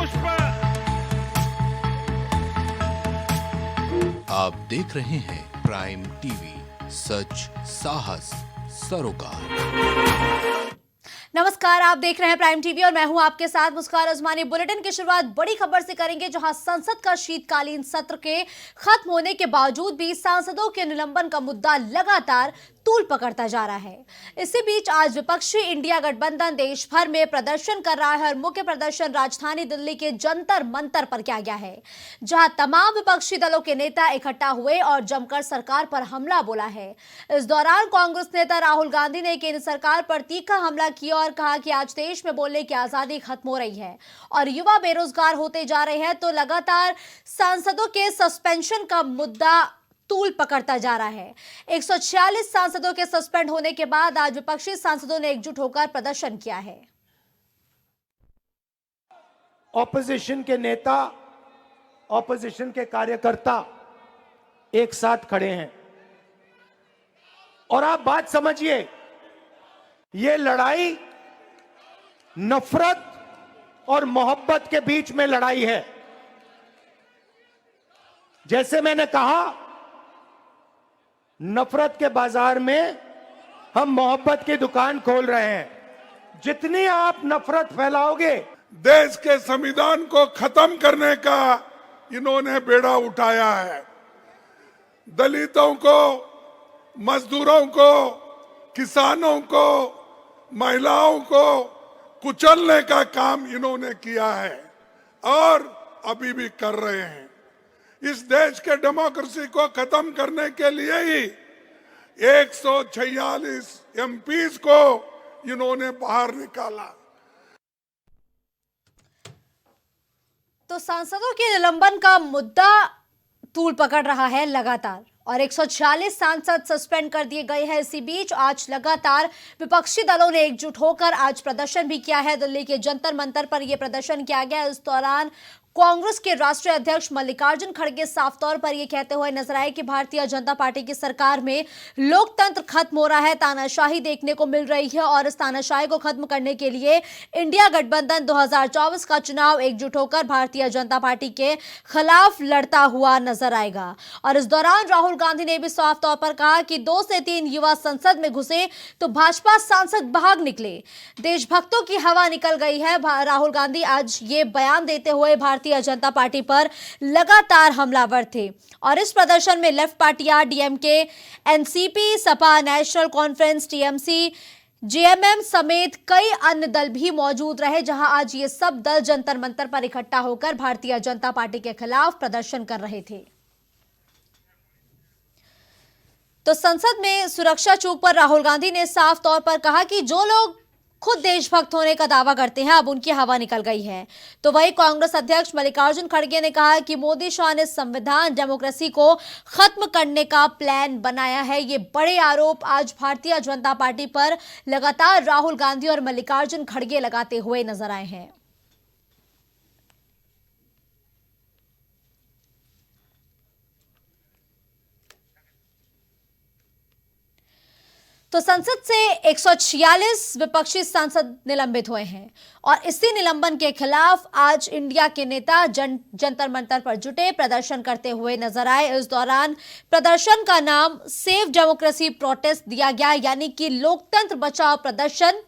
पुष्प। आप देख रहे हैं प्राइम टीवी, सच साहस सरोकार। नमस्कार, आप देख रहे हैं प्राइम टीवी और मैं हूं आपके साथ मुस्कान उस्मानी। बुलेटिन की शुरुआत बड़ी खबर से करेंगे, जहां संसद का शीतकालीन सत्र के खत्म होने के बावजूद भी सांसदों के निलंबन का मुद्दा लगातार तूल पकड़ता जा रहा है। इसी बीच आज विपक्षी इंडिया गठबंधन देश भर में प्रदर्शन कर रहा है और मुख्य प्रदर्शन राजधानी दिल्ली के जंतर मंतर पर किया गया है, जहां तमाम विपक्षी दलों के नेता इकट्ठा हुए और जमकर सरकार पर हमला बोला है। इस दौरान कांग्रेस नेता राहुल गांधी ने केंद्र सरकार पर तीखा हमला किया और कहा कि आज देश में बोलने की आजादी खत्म हो रही है और युवा बेरोजगार होते जा रहे हैं। तो लगातार सांसदों के सस्पेंशन का मुद्दा तूल पकड़ता जा रहा है। 146 सांसदों के सस्पेंड होने के बाद आज विपक्षी सांसदों ने एकजुट होकर प्रदर्शन किया है। ऑपोजिशन के नेता, ऑपोजिशन के कार्यकर्ता एक साथ खड़े हैं और आप बात समझिए, ये लड़ाई नफरत और मोहब्बत के बीच में लड़ाई है। जैसे मैंने कहा, नफरत के बाजार में हम मोहब्बत की दुकान खोल रहे हैं। जितनी आप नफरत फैलाओगे, देश के संविधान को खत्म करने का इन्होंने बेड़ा उठाया है। दलितों को, मजदूरों को, किसानों को, महिलाओं को कुचलने का काम इन्होंने किया है और अभी भी कर रहे हैं। इस देश के डेमोक्रेसी को खत्म करने के लिए ही 146 एमपीज को इन्होंने बाहर निकाला। तो सांसदों के निलंबन का मुद्दा तूल पकड़ रहा है लगातार और 146 सांसद सस्पेंड कर दिए गए हैं। इसी बीच आज लगातार विपक्षी दलों ने एकजुट होकर आज प्रदर्शन भी किया है। दिल्ली के जंतर मंतर पर यह प्रदर्शन किया गया। इस दौरान कांग्रेस के राष्ट्रीय अध्यक्ष मल्लिकार्जुन खड़गे साफ तौर पर यह कहते हुए नजर आए कि भारतीय जनता पार्टी की सरकार में लोकतंत्र खत्म हो रहा है, तानाशाही देखने को मिल रही है और इस तानाशाही को खत्म करने के लिए इंडिया गठबंधन 2024 का चुनाव एकजुट होकर भारतीय जनता पार्टी के खिलाफ लड़ता हुआ नजर आएगा। और इस दौरान राहुल गांधी ने भी साफ तौर पर कहा कि 2 से 3 युवा संसद में घुसे तो भाजपा सांसद भाग निकले। देशभक्तों की हवा निकल गई है। राहुल गांधी आज ये बयान देते हुए भारतीय जनता पार्टी पर लगातार हमलावर थे और इस प्रदर्शन में लेफ्ट पार्टियां DMK, NCP, Sapa, national conference, TMC, JMM समेत कई अन्य दल भी मौजूद रहे, जहां आज ये सब दल जंतर मंतर पर इकट्ठा होकर भारतीय जनता पार्टी के खिलाफ प्रदर्शन कर रहे थे। तो संसद में सुरक्षा चूक पर राहुल गांधी ने साफ तौर पर कहा कि जो लोग खुद देशभक्त होने का दावा करते हैं, अब उनकी हवा निकल गई है। तो वही कांग्रेस अध्यक्ष मल्लिकार्जुन खड़गे ने कहा कि मोदी शाह ने संविधान, डेमोक्रेसी को खत्म करने का प्लान बनाया है। ये बड़े आरोप आज भारतीय जनता पार्टी पर लगातार राहुल गांधी और मल्लिकार्जुन खड़गे लगाते हुए नजर आए हैं। तो संसद से 146 विपक्षी सांसद निलंबित हुए हैं और इसी निलंबन के खिलाफ आज इंडिया के नेता जंतर मंतर पर जुटे प्रदर्शन करते हुए नजर आए। इस दौरान प्रदर्शन का नाम सेव डेमोक्रेसी प्रोटेस्ट दिया गया, यानी कि लोकतंत्र बचाओ प्रदर्शन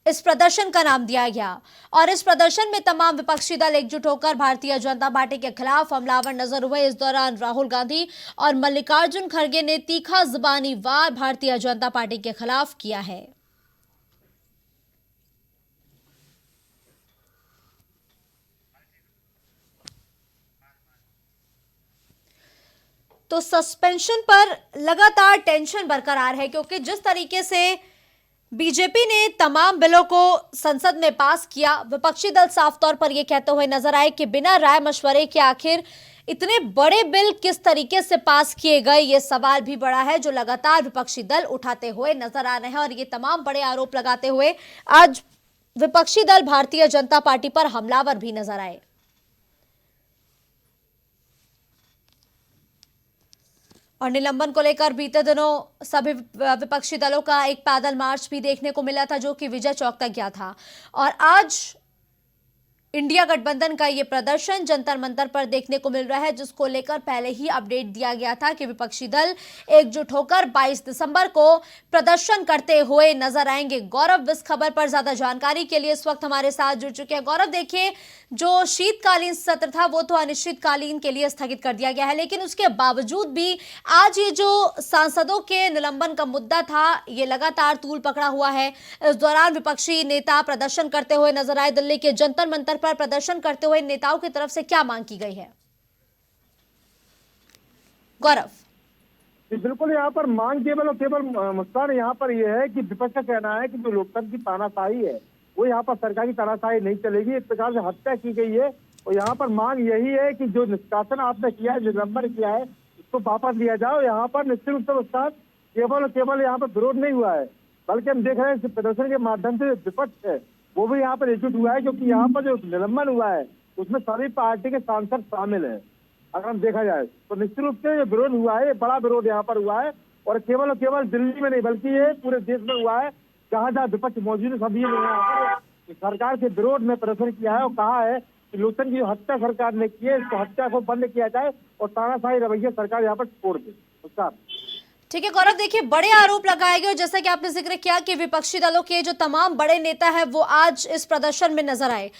इस प्रदर्शन का नाम दिया गया। और इस प्रदर्शन में तमाम विपक्षी दल एकजुट होकर भारतीय जनता पार्टी के खिलाफ हमलावर नजर हुए। इस दौरान राहुल गांधी और मल्लिकार्जुन खड़गे ने तीखा जुबानी वार भारतीय जनता पार्टी के खिलाफ किया है। तो सस्पेंशन पर लगातार टेंशन बरकरार है, क्योंकि जिस तरीके से बीजेपी ने तमाम बिलों को संसद में पास किया, विपक्षी दल साफ तौर पर यह कहते हुए नजर आए कि बिना राय मशवरे के आखिर इतने बड़े बिल किस तरीके से पास किए गए, यह सवाल भी बड़ा है, जो लगातार विपक्षी दल उठाते हुए नजर आ रहे हैं। और ये तमाम बड़े आरोप लगाते हुए आज विपक्षी दल भारतीय जनता पार्टी पर हमलावर भी नजर आए। और निलंबन को लेकर बीते दिनों सभी विपक्षी दलों का एक पैदल मार्च भी देखने को मिला था, जो कि विजय चौक तक गया था। और आज इंडिया गठबंधन का ये प्रदर्शन जंतर मंतर पर देखने को मिल रहा है, जिसको लेकर पहले ही अपडेट दिया गया था कि विपक्षी दल एकजुट होकर 22 दिसंबर को प्रदर्शन करते हुए नजर आएंगे। गौरव इस खबर पर ज्यादा जानकारी के लिए इस वक्त हमारे साथ जुड़ चुके हैं। गौरव, देखिए, जो शीतकालीन सत्र था वो तो अनिश्चितकालीन के लिए स्थगित कर दिया गया है, लेकिन उसके बावजूद भी आज ये जो सांसदों के निलंबन का मुद्दा था ये लगातार तूल पकड़ा हुआ है। इस दौरान विपक्षी नेता प्रदर्शन करते हुए नजर आए। दिल्ली के जंतर मंतर पर प्रदर्शन करते हुए नेताओं की तरफ से क्या मांग की गई है? गौरव, बिल्कुल, यहाँ पर मांग केवल और केवल मुस्कान यहाँ पर यह है कि विपक्ष का कहना है कि जो लोकतंत्र की तानाशाही है वो यहाँ पर सरकार की तानाशाही नहीं चलेगी। एक प्रकार से हत्या की गई है और यहाँ पर मांग यही है कि जो निष्कासन आपने किया है, निलंबन किया है, उसको वापस लिया जाओ। यहाँ पर निश्चित रूप से मुस्कान केवल और केवल यहाँ पर विरोध नहीं हुआ है, बल्कि हम देख रहे हैं प्रदर्शन के माध्यम से विपक्ष है वो भी यहाँ पर एकजुट हुआ है, क्योंकि यहाँ पर जो निलंबन हुआ है उसमें सभी पार्टी के सांसद शामिल हैं। अगर हम देखा जाए तो निश्चित रूप से ये विरोध हुआ है, बड़ा विरोध यहाँ पर हुआ है और केवल दिल्ली में नहीं बल्कि ये पूरे देश में हुआ है। जहाँ जहाँ विपक्ष मौजूद है सभी ने यहाँ पर सरकार के विरोध में प्रदर्शन किया है और कहा है कि लोकतंत्र की जो हत्या सरकार ने की है इसको हत्या को बंद किया जाए और तानाशाही रवैया सरकार यहाँ पर छोड़ दे। ठीक है गौरव, देखिए, बड़े आरोप लगाए गए, जैसा कि आपने जिक्र किया कि विपक्षी दलों के जो तमाम बड़े नेता हैं वो आज इस प्रदर्शन में नजर आए।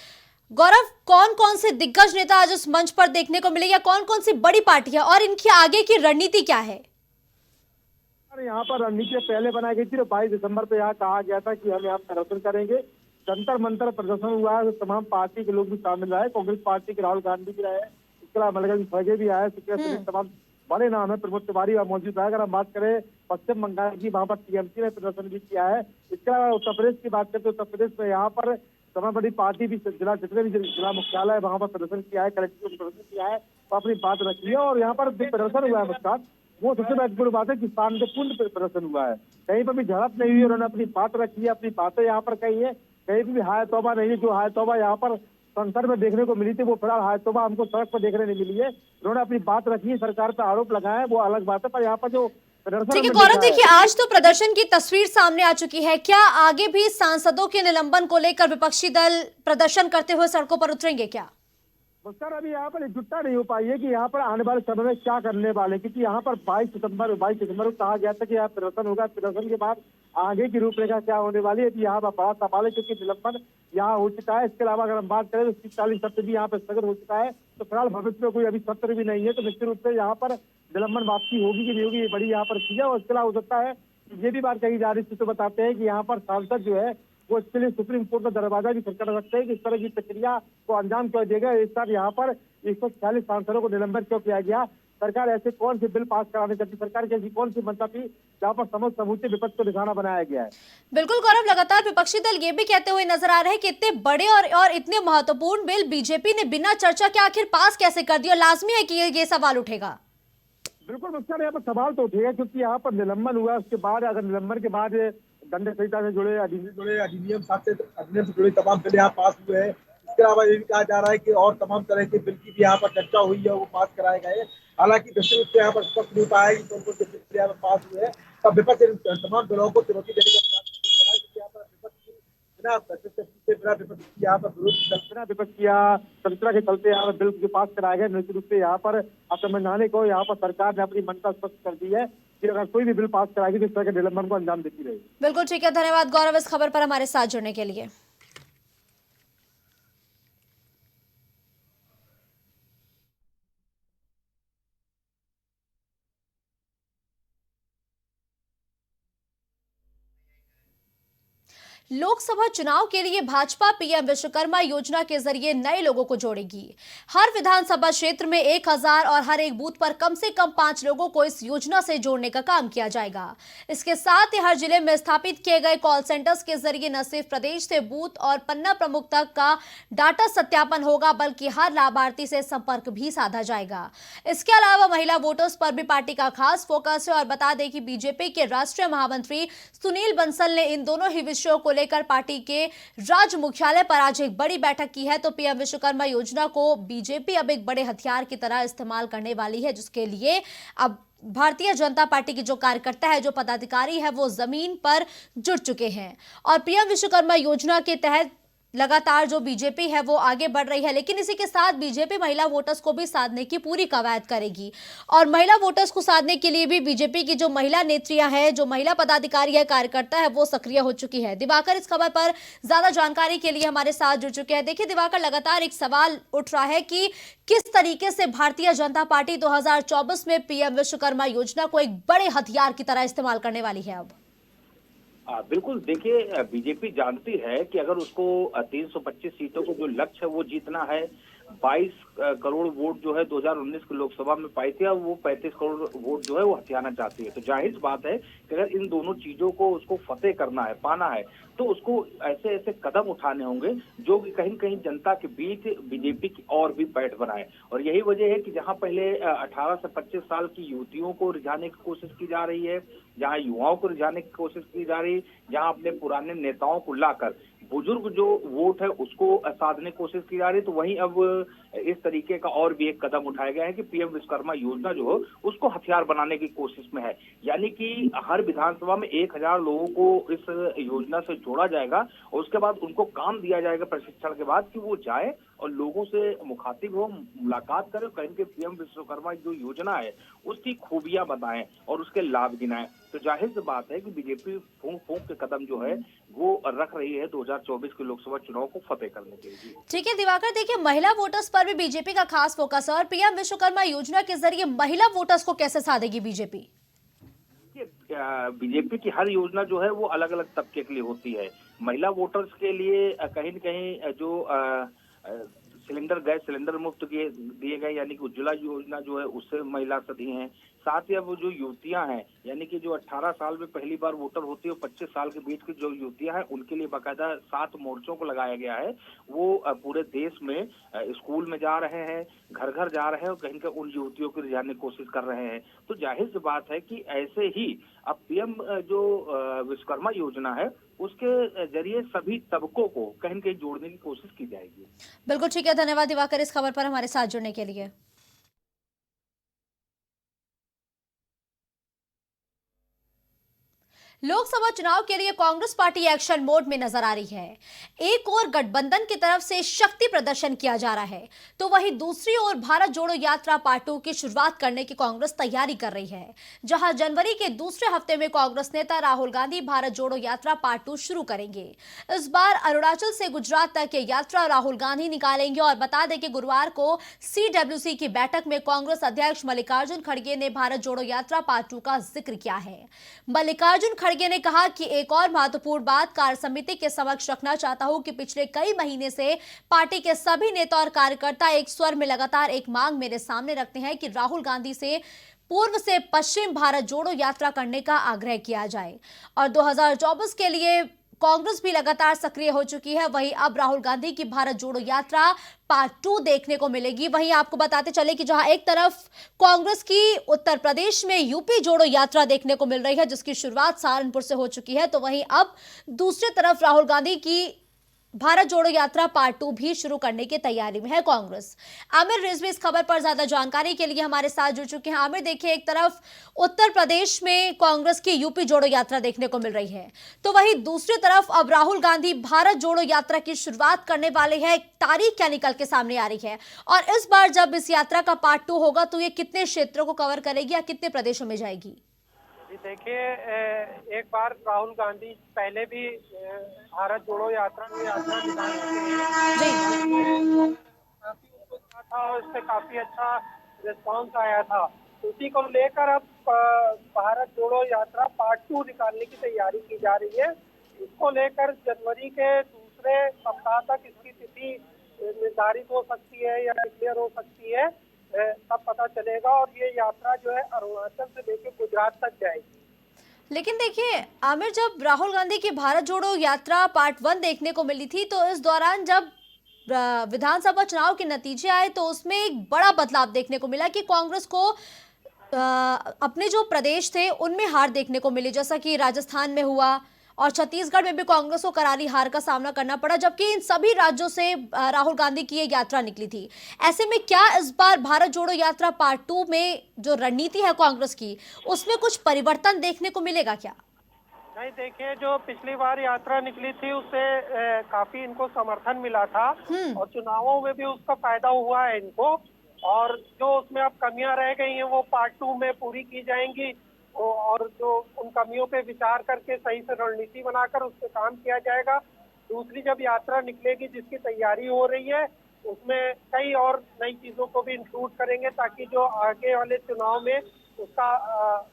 गौरव, कौन कौन से दिग्गज नेता आज इस मंच पर देखने को मिलेगा? कौन कौन सी बड़ी पार्टियां और इनकी आगे की रणनीति क्या है? यहाँ पर रणनीति पहले बनाई गई थी तो 22 दिसंबर पे यहाँ कहा गया था कि हम यहाँ प्रदर्शन करेंगे। जंतर मंतर प्रदर्शन हुआ है तो तमाम पार्टी के लोग भी शामिल रहे। कांग्रेस पार्टी के राहुल गांधी भी रहे, इसके अलावा मल्लिकार्जुन खड़गे भी आए, तमाम बड़े नाम है। प्रमोद तिवारी मौजूद है। अगर हम बात करें पश्चिम बंगाल की, वहाँ पर टीएमसी ने प्रदर्शन भी किया है। इसके अलावा उत्तर प्रदेश की बात करें तो उत्तर प्रदेश में यहाँ पर तमाम बड़ी पार्टी भी जितने भी जिला मुख्यालय है वहाँ पर प्रदर्शन किया है, कलेक्टर प्रदर्शन किया है, तो अपनी बात रखी है। और यहाँ पर जो प्रदर्शन हुआ है मुस्कान, वो सबसे महत्वपूर्ण बात है कि शांतिपूर्ण प्रदर्शन हुआ है, कहीं पर भी झड़प नहीं हुई। उन्होंने अपनी बात रखी है, अपनी बातें यहाँ पर कही है, कहीं भी हाय तौबा नहीं है। जो हाय तौबा यहाँ पर संसद में देखने को मिली थी वो फिलहाल हाय तौबा हमको सड़क पर देखने नहीं मिली है। उन्होंने अपनी बात रखी है, सरकार पर आरोप लगाए, वो अलग बात है, पर यहाँ पर जो प्रदर्शन। ठीक है गौरव, देखिए, आज तो प्रदर्शन की तस्वीर सामने आ चुकी है। क्या आगे भी सांसदों के निलंबन को लेकर विपक्षी दल प्रदर्शन करते हुए सड़कों पर उतरेंगे क्या? सर, अभी यहाँ पर एकजुटता नहीं हो पाई है कि यहाँ पर आने वाले समय में क्या करने वाले, क्योंकि यहाँ पर 22 दिसंबर को कहा गया था कि यहाँ प्रदर्शन होगा। प्रदर्शन के बाद आगे की रूपरेखा क्या होने वाली है यहाँ पर बड़ा सवाल है, क्योंकि निलंबन यहाँ हो चुका है। इसके अलावा अगर हम बात करें तो शीतकालीन सत्र भी यहाँ पर स्थगित हो चुका है, तो फिलहाल भविष्य में कोई अभी सत्र भी नहीं है। तो निश्चित रूप से यहाँ पर निलंबन वापसी होगी कि नहीं होगी, ये बड़ी यहाँ पर चीज है। और इसके अलावा हो सकता है ये भी बात कही जा रही थी, तो बताते हैं कि यहाँ पर सांसद जो है वो इसके लिए सुप्रीम कोर्ट में दरवाजा भी खटखटा सकते हैं कि इस तरह की प्रक्रिया को अंजाम क्यों देगा। इस साल यहाँ पर 146 सांसदों को निलंबित क्यों किया गया? सरकार ऐसे कौन से बिल पास कराने चाहती, सरकार की ऐसी कौन सी मंशा थी जहाँ पर समूचे विपक्ष को निशाना बनाया गया है? बिल्कुल गौरव, लगातार विपक्षी दल ये भी कहते हुए नजर आ रहे हैं कि इतने बड़े और इतने महत्वपूर्ण बिल बीजेपी ने बिना चर्चा के आखिर पास कैसे कर दिया? लाजमी है कि ये सवाल उठेगा। बिल्कुल मुस्कान, यहाँ पर सवाल तो उठेगा, क्योंकि यहाँ पर निलंबन हुआ, उसके बाद अगर निलंबन के बाद दंड संहिता से जुड़े अधिनियम से जुड़े तमाम बिल यहाँ पास हुए हैं। इसके अलावा ये भी कहा जा रहा है कि और तमाम तरह के बिल की भी यहाँ पर चर्चा हुई है, वो पास कराए गए। हालांकि निश्चित रूप से यहाँ पर स्पष्ट नहीं पाया कि कौन कौन से बिल यहाँ पर पास हुए हैं। तब विपक्ष तमाम बिलों को चुनौती देने का बिना विपक्ष किया संतरा के चलते यहाँ पर बिल जो पास कराए गए। निश्चित रूप से यहाँ पर असंवैधानिक को यहाँ पर सरकार ने अपनी मंशा स्पष्ट कर दी है कि अगर कोई भी बिल पास कराएगी तो इस तरह के निलंबन को अंजाम देती रहेगी। बिल्कुल ठीक है, धन्यवाद गौरव इस खबर पर हमारे साथ जुड़ने के लिए। लोकसभा चुनाव के लिए भाजपा पीएम विश्वकर्मा योजना के जरिए नए लोगों को जोड़ेगी। हर विधानसभा क्षेत्र में 1000 और हर एक बूथ पर कम से कम 5 लोगों को इस योजना से जोड़ने का काम किया जाएगा। इसके साथ ही हर जिले में स्थापित किए गए कॉल सेंटर्स के जरिए न सिर्फ प्रदेश से बूथ और पन्ना प्रमुख तक का डाटा सत्यापन होगा, बल्कि हर लाभार्थी से संपर्क भी साधा जाएगा। इसके अलावा महिला वोटर्स पर भी पार्टी का खास फोकस है। और बता दें कि बीजेपी के राष्ट्रीय महामंत्री सुनील बंसल ने इन दोनों ही विषयों को लेकर पार्टी के राज्य मुख्यालय पर आज एक बड़ी बैठक की है। तो पीएम विश्वकर्मा योजना को बीजेपी अब एक बड़े हथियार की तरह इस्तेमाल करने वाली है, जिसके लिए अब भारतीय जनता पार्टी के जो कार्यकर्ता है, जो पदाधिकारी है, वो जमीन पर जुट चुके हैं। और पीएम विश्वकर्मा योजना के तहत लगातार जो बीजेपी है वो आगे बढ़ रही है, लेकिन इसी के साथ बीजेपी महिला वोटर्स को भी साधने की पूरी कवायद करेगी। और महिला वोटर्स को साधने के लिए भी बीजेपी की जो महिला नेत्रियां हैं, जो महिला पदाधिकारी है, कार्यकर्ता है, वो सक्रिय हो चुकी है। दिवाकर इस खबर पर ज्यादा जानकारी के लिए हमारे साथ जुड़ चुके हैं। देखिए दिवाकर, लगातार एक सवाल उठ रहा है कि किस तरीके से भारतीय जनता पार्टी 2024 में पीएम विश्वकर्मा योजना को एक बड़े हथियार की तरह इस्तेमाल करने वाली है। अब बिल्कुल, देखिए बीजेपी जानती है कि अगर उसको 325 सीटों को जो लक्ष्य है वो जीतना है, 22 करोड़ वोट जो है 2019 की लोकसभा में पाई थी, वो 35 करोड़ वोट जो है वो हथियाना चाहती है। तो जाहिर बात है कि अगर इन दोनों चीजों को उसको फतेह करना है, पाना है, तो उसको ऐसे ऐसे कदम उठाने होंगे जो कि कहीं कहीं जनता के बीच बीजेपी की और भी पैठ बनाए। और यही वजह है कि जहां पहले 18 से 25 साल की युवतियों को रिझाने की कोशिश की जा रही है, जहां युवाओं को रिझाने की कोशिश की जा रही है, जहां अपने पुराने नेताओं को लाकर बुजुर्ग जो वोट है उसको साधने की कोशिश की जा रही है, तो वहीं अब इस तरीके का और भी एक कदम उठाया गया है कि पीएम विश्वकर्मा योजना जो है उसको हथियार बनाने की कोशिश में है। यानी कि हर विधानसभा में 1000 लोगों को इस योजना से जोड़ा जाएगा और उसके बाद उनको काम दिया जाएगा प्रशिक्षण के बाद कि वो जाए और लोगों से मुखातिब हो, मुलाकात करें, कहीं के पीएम विश्वकर्मा जो योजना है उसकी खूबियां बताएं और उसके लाभ गिनाएं। तो जाहिर सी बात है कि बीजेपी फूंक फूंक के कदम जो है वो रख रही है 2024 के लोकसभा चुनाव को फतेह करने के लिए। ठीक है दिवाकर, देखिए महिला वोटर्स पर भी बीजेपी का खास फोकस है और पीएम विश्वकर्मा योजना के जरिए महिला वोटर्स को कैसे साधेगी बीजेपी? बीजेपी की हर योजना जो है वो अलग अलग तबके के लिए होती है। महिला वोटर्स के लिए कहीं न कहीं जो सिलेंडर, गैस सिलेंडर मुफ्त दिए गए, यानी कि उज्ज्वला योजना जो है उससे महिला सधी हैं। साथ ही अब जो युवतियां हैं, यानी कि जो 18 साल में पहली बार वोटर होती है और 25 साल के बीच की जो युवतियां हैं उनके लिए बाकायदा 7 मोर्चों को लगाया गया है। वो पूरे देश में स्कूल में जा रहे हैं, घर घर जा रहे हैं और कहीं कहीं उन युवतियों को रिझाने की कोशिश कर रहे हैं। तो जाहिर सी बात है कि ऐसे ही अब पीएम जो विश्वकर्मा योजना है उसके जरिए सभी तबकों को कहीं न कहीं जोड़ने की कोशिश की जाएगी। बिल्कुल ठीक है, धन्यवाद दिवाकर इस खबर पर हमारे साथ जुड़ने के लिए। लोकसभा चुनाव के लिए कांग्रेस पार्टी एक्शन मोड में नजर आ रही है। एक ओर गठबंधन की तरफ से शक्ति प्रदर्शन किया जा रहा है, तो वहीं दूसरी ओर भारत जोड़ो यात्रा पार्ट 2 की शुरुआत करने की कांग्रेस तैयारी कर रही है। जहां जनवरी के दूसरे हफ्ते में कांग्रेस नेता राहुल गांधी भारत जोड़ो यात्रा पार्ट 2 शुरू करेंगे। इस बार अरुणाचल से गुजरात तक ये यात्रा राहुल गांधी निकालेंगे। और बता दें कि गुरुवार को CWC की बैठक में कांग्रेस अध्यक्ष मल्लिकार्जुन खड़गे ने भारत जोड़ो यात्रा पार्ट 2 का जिक्र किया है। मल्लिकार्जुन खड़गे ने कहा कि एक और महत्वपूर्ण बात कार्य समिति के समक्ष रखना चाहता हूं कि पिछले कई महीने से पार्टी के सभी नेता और कार्यकर्ता एक स्वर में लगातार एक मांग मेरे सामने रखते हैं कि राहुल गांधी से पूर्व से पश्चिम भारत जोड़ो यात्रा करने का आग्रह किया जाए। और 2024 के लिए कांग्रेस भी लगातार सक्रिय हो चुकी है। वहीं अब राहुल गांधी की भारत जोड़ो यात्रा पार्ट 2 देखने को मिलेगी। वहीं आपको बताते चले कि जहां एक तरफ कांग्रेस की उत्तर प्रदेश में यूपी जोड़ो यात्रा देखने को मिल रही है, जिसकी शुरुआत सहारनपुर से हो चुकी है, तो वहीं अब दूसरी तरफ राहुल गांधी की भारत जोड़ो यात्रा पार्ट 2 भी शुरू करने की तैयारी में है कांग्रेस। आमिर रिजवी इस खबर पर ज्यादा जानकारी के लिए हमारे साथ जुड़ चुके हैं। आमिर, देखिए एक तरफ उत्तर प्रदेश में कांग्रेस की यूपी जोड़ो यात्रा देखने को मिल रही है, तो वहीं दूसरी तरफ अब राहुल गांधी भारत जोड़ो यात्रा की शुरुआत करने वाले हैं। तारीख क्या निकल के सामने आ रही है और इस बार जब इस यात्रा का पार्ट 2 होगा तो ये कितने क्षेत्रों को कवर करेगी या कितने प्रदेशों में जाएगी? देखिए, एक बार राहुल गांधी पहले भी भारत जोड़ो यात्रा में यात्रा निकालने था और इससे काफी अच्छा रिस्पांस आया था। उसी को लेकर अब भारत जोड़ो यात्रा पार्ट 2 निकालने की तैयारी की जा रही है। इसको लेकर जनवरी के दूसरे सप्ताह तक इसकी तिथि निर्धारित हो सकती है या डिक्लेयर हो सकती है, तब पता चलेगा। और ये यात्रा जो है अरुणाचल से लेकर गुजरात तक जाएगी। लेकिन देखिए आमिर, जब राहुल गांधी की भारत जोड़ो यात्रा पार्ट 1 देखने को मिली थी, तो इस दौरान जब विधानसभा चुनाव के नतीजे आए तो उसमें एक बड़ा बदलाव देखने को मिला कि कांग्रेस को अपने जो प्रदेश थे उनमें हार देखने को मिली, जैसा कि राजस्थान में हुआ और छत्तीसगढ़ में भी कांग्रेस को करारी हार का सामना करना पड़ा, जबकि इन सभी राज्यों से राहुल गांधी की ये यात्रा निकली थी। ऐसे में क्या इस बार भारत जोड़ो यात्रा पार्ट 2 में जो रणनीति है कांग्रेस की, उसमें कुछ परिवर्तन देखने को मिलेगा क्या? नहीं, देखिए, जो पिछली बार यात्रा निकली थी उससे काफी इनको समर्थन मिला था और चुनावों में भी उसका फायदा हुआ है इनको। और जो उसमें अब कमियां रह गई हैं वो पार्ट 2 में पूरी की जाएंगी और जो उन कमियों पे विचार करके सही से रणनीति बनाकर उस पर काम किया जाएगा। दूसरी जब यात्रा निकलेगी जिसकी तैयारी हो रही है उसमें कई और नई चीजों को भी इंक्लूड करेंगे ताकि जो आगे वाले चुनाव में उसका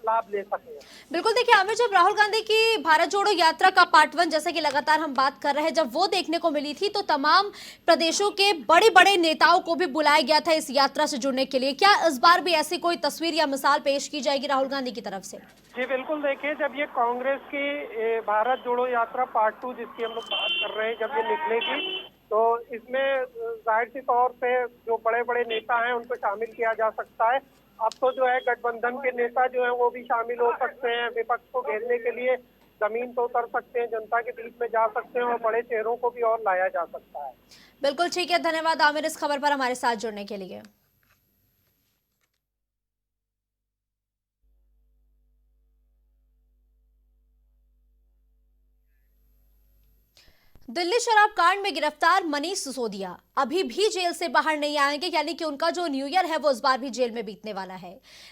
लाभ ले सके। बिल्कुल, देखिए आमिर, जब राहुल गांधी की भारत जोड़ो यात्रा का पार्ट 1 जैसे कि लगातार हम बात कर रहे हैं, जब वो देखने को मिली थी तो तमाम प्रदेशों के बड़े बड़े नेताओं को भी बुलाया गया था इस यात्रा से जुड़ने के लिए। क्या इस बार भी ऐसी कोई तस्वीर या मिसाल पेश की जाएगी राहुल गांधी की तरफ से? जी बिल्कुल, देखिए, जब ये कांग्रेस की भारत जोड़ो यात्रा पार्ट 2 जिसकी हम लोग बात कर रहे हैं जब ये निकलेगी तो इसमें जाहिर सी तौर पे जो बड़े बड़े नेता हैं उनको शामिल किया जा सकता है। अब तो जो है गठबंधन के नेता जो है वो भी शामिल हो सकते हैं, विपक्ष को घेरने के लिए जमीन तो उतर सकते हैं, जनता के बीच में जा सकते हैं और बड़े चेहरों को भी और लाया जा सकता है। बिल्कुल ठीक है, धन्यवाद आमिर इस खबर पर हमारे साथ जुड़ने के लिए। दिल्ली शराब कांड में गिरफ्तार मनीष सिसोदिया अभी भी जेल से बाहर नहीं आएंगे, यानी कि उनका जो न्यू ईयर है वो इस बार भी जेल में बीतने वाला है।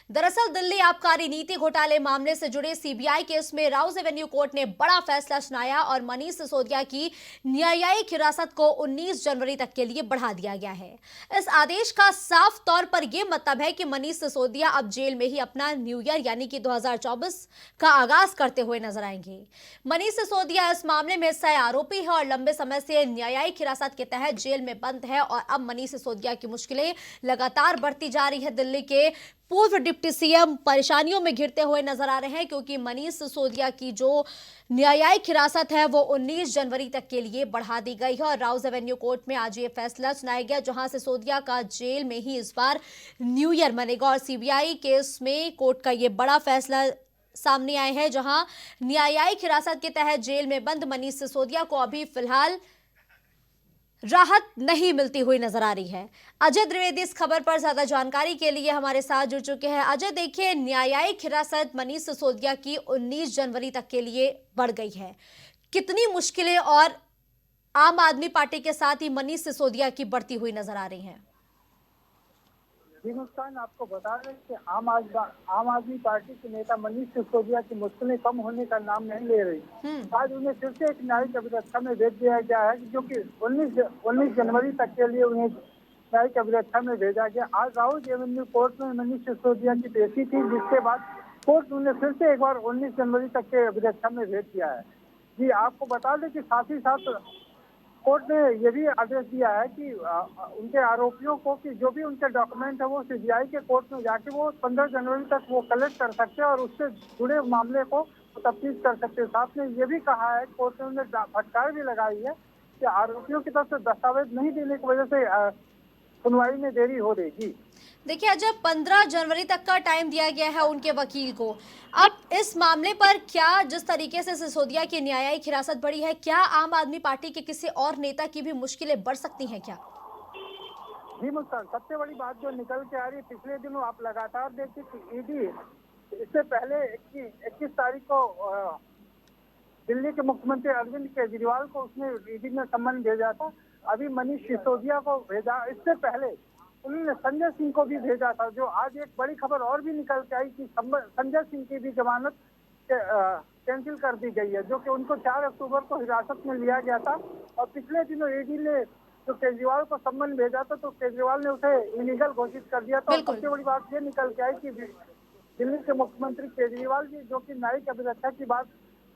दरअसल दिल्ली आबकारी नीति घोटाले मामले से जुड़े सीबीआई केस में राउज एवेन्यू कोर्ट ने बड़ा फैसला सुनाया और मनीष सिसोदिया की न्यायिक हिरासत को 19 जनवरी तक के लिए बढ़ा दिया गया है। इस आदेश का साफ तौर पर यह मतलब है कि मनीष सिसोदिया अब जेल में ही अपना न्यू ईयर यानी कि 2024 का आगाज करते हुए नजर आएंगे। मनीष सिसोदिया इस मामले में सह आरोपी है और लंबे समय से न्यायिक हिरासत के तहत जेल में बंद है और अब मनीष सिसोदिया की मुश्किलें लगातार बढ़ती जा रही है। दिल्ली के पूर्व डिप्टी सीएम परेशानियों में घिरते हुए नजर आ रहे हैं क्योंकि मनीष सिसोदिया की जो न्यायिक हिरासत है वो 19 जनवरी तक के लिए बढ़ा दी गई है और राउज एवेन्यू कोर्ट में आज ये फैसला सुनाया गया जहां सिसोदिया का जेल में ही इस बार न्यू ईयर मनेगा और सीबीआई केस में कोर्ट का ये बड़ा फैसला सामने आए हैं जहां न्यायिक हिरासत के तहत जेल में बंद मनीष सिसोदिया को अभी फिलहाल राहत नहीं मिलती हुई नजर आ रही है। अजय द्विवेदी इस खबर पर ज्यादा जानकारी के लिए हमारे साथ जुड़ चुके हैं। अजय, देखिए, न्यायिक हिरासत मनीष सिसोदिया की 19 जनवरी तक के लिए बढ़ गई है। कितनी मुश्किलें और आम आदमी पार्टी के साथ ही मनीष सिसोदिया की बढ़ती हुई नजर आ रही हैं? जी मुस्कान, आपको बता दें कि आम आदमी पार्टी के नेता मनीष सिसोदिया की मुश्किलें कम होने का नाम नहीं ले रही। आज उन्हें फिर से एक न्यायिक अभिरक्षा में भेज दिया गया है जो कि 19 जनवरी तक के लिए उन्हें न्यायिक अभिरक्षा में भेजा गया। आज राउज एवेन्यू कोर्ट में मनीष सिसोदिया की पेशी थी जिसके बाद कोर्ट उन्हें फिर से एक बार 19 जनवरी तक के अभिरक्षा में भेज दिया है। जी, आपको बता दें कि साथ ही साथ कोर्ट ने यह भी आदेश दिया है कि उनके आरोपियों को कि जो भी उनके डॉक्यूमेंट है वो सीबीआई के कोर्ट में जाके वो 15 जनवरी तक वो कलेक्ट कर सकते हैं और उससे जुड़े मामले को तफ्तीश कर सकते हैं। साथ में ये भी कहा है कोर्ट ने उन्हें फटकार भी लगाई है कि आरोपियों की तरफ से दस्तावेज नहीं देने की वजह से सुनवाई में देरी हो रही। देखिए अजय, 15 जनवरी तक का टाइम दिया गया है उनके वकील को। अब इस मामले पर क्या जिस तरीके से सिसोदिया की न्यायिक हिरासत बढ़ी है, क्या आम आदमी पार्टी के किसी और नेता की भी मुश्किलें बढ़ सकती हैं क्या? जी मुस्कान, सबसे बड़ी बात जो निकल के आ रही है, पिछले दिनों आप लगातार देखिए कि ईडी इससे पहले 21 तारीख को दिल्ली के मुख्यमंत्री अरविंद केजरीवाल को उसने ईडी में सम्मन भेजा था। अभी मनीष सिसोदिया को भेजा, इससे पहले उन्होंने संजय सिंह को भी भेजा था। जो आज एक बड़ी खबर और भी निकल के आई कि संजय सिंह की भी जमानत कैंसिल कर दी गई है जो कि उनको 4 अक्टूबर को हिरासत में लिया गया था। और पिछले दिनों ईडी ने जो केजरीवाल को सम्मन भेजा था तो केजरीवाल ने उसे इलीगल घोषित कर दिया था। सबसे बड़ी बात ये निकल के आई कि दिल्ली के मुख्यमंत्री केजरीवाल जी जो कि न्यायिक अभिरक्षा की बात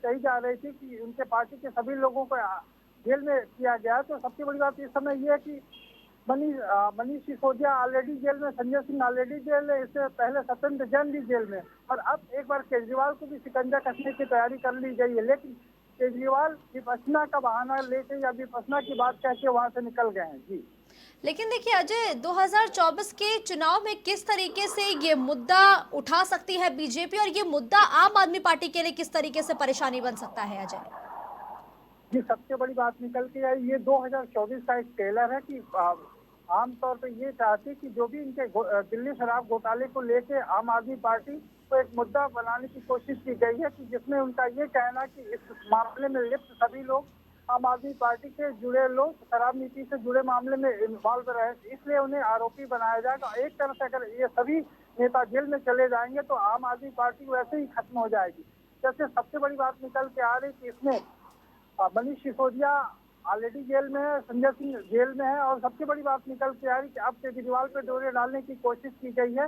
कही जा रही थी कि उनके पार्टी के सभी लोगों को जेल में किया गया, तो सबसे बड़ी बात इस समय ये है कि मनीष सिसोदिया ऑलरेडी जेल में, संजय सिंह ऑलरेडी जेल में, इससे पहले सत्येंद्र जैन भी जेल में और अब एक बार केजरीवाल को भी शिकंजा कसने की तैयारी कर ली गई है। लेकिन केजरीवाल विपश्यना का बहाना लेके या विपश्यना की बात कह के वहाँ से निकल गए हैं। जी, लेकिन देखिए अजय, 2024 के चुनाव में किस तरीके से ये मुद्दा उठा सकती है बीजेपी और ये मुद्दा आम आदमी पार्टी के लिए किस तरीके से परेशानी बन सकता है अजय? जी, सबसे बड़ी बात निकल के आई, ये 2024 का एक ट्रेलर है कि आमतौर पे ये चाहती कि जो भी इनके दिल्ली शराब घोटाले को लेके आम आदमी पार्टी को एक मुद्दा बनाने की कोशिश की गई है कि जिसमें उनका ये कहना कि इस मामले में लिप्त सभी लोग आम आदमी पार्टी से जुड़े लोग शराब नीति से जुड़े मामले में इन्वॉल्व रहे, इसलिए उन्हें आरोपी बनाया जाएगा। एक तरह से अगर ये सभी नेता जेल में चले जाएंगे तो आम आदमी पार्टी वैसे ही खत्म हो जाएगी। जैसे सबसे बड़ी बात निकल के आ रही कि इसमें मनीष सिसोदिया ऑलरेडी जेल में है, संजय सिंह जेल में है, और सबसे बड़ी बात निकल के आ रही कि अब केजरीवाल पे डोरे डालने की कोशिश की गई है,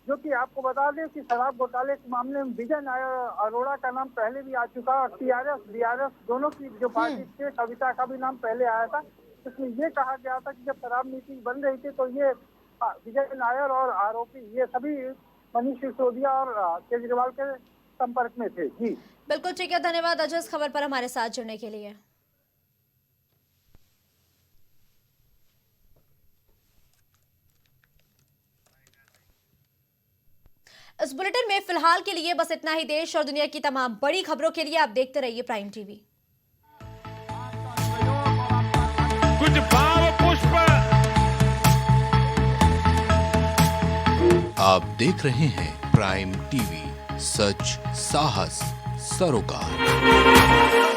जो कि आपको बता दें कि शराब घोटाले के मामले में विजय नायर अरोड़ा का नाम पहले भी आ चुका है और टीआरएस बीआरएस दोनों की जो पार्टी थे, कविता का भी नाम पहले आया था। इसमें ये कहा गया था कि जब शराब नीति बन रही थी तो ये विजय नायर और आरोपी ये सभी मनीष सिसोदिया और केजरीवाल के संपर्क में थे। जी बिल्कुल ठीक है, धन्यवाद अजय इस खबर पर हमारे साथ जुड़ने के लिए। इस बुलेटिन में फिलहाल के लिए बस इतना ही। देश और दुनिया की तमाम बड़ी खबरों के लिए आप देखते रहिए प्राइम टीवी। कुछ भाव पुष्प। आप देख रहे हैं प्राइम टीवी, सच साहस सरोकार।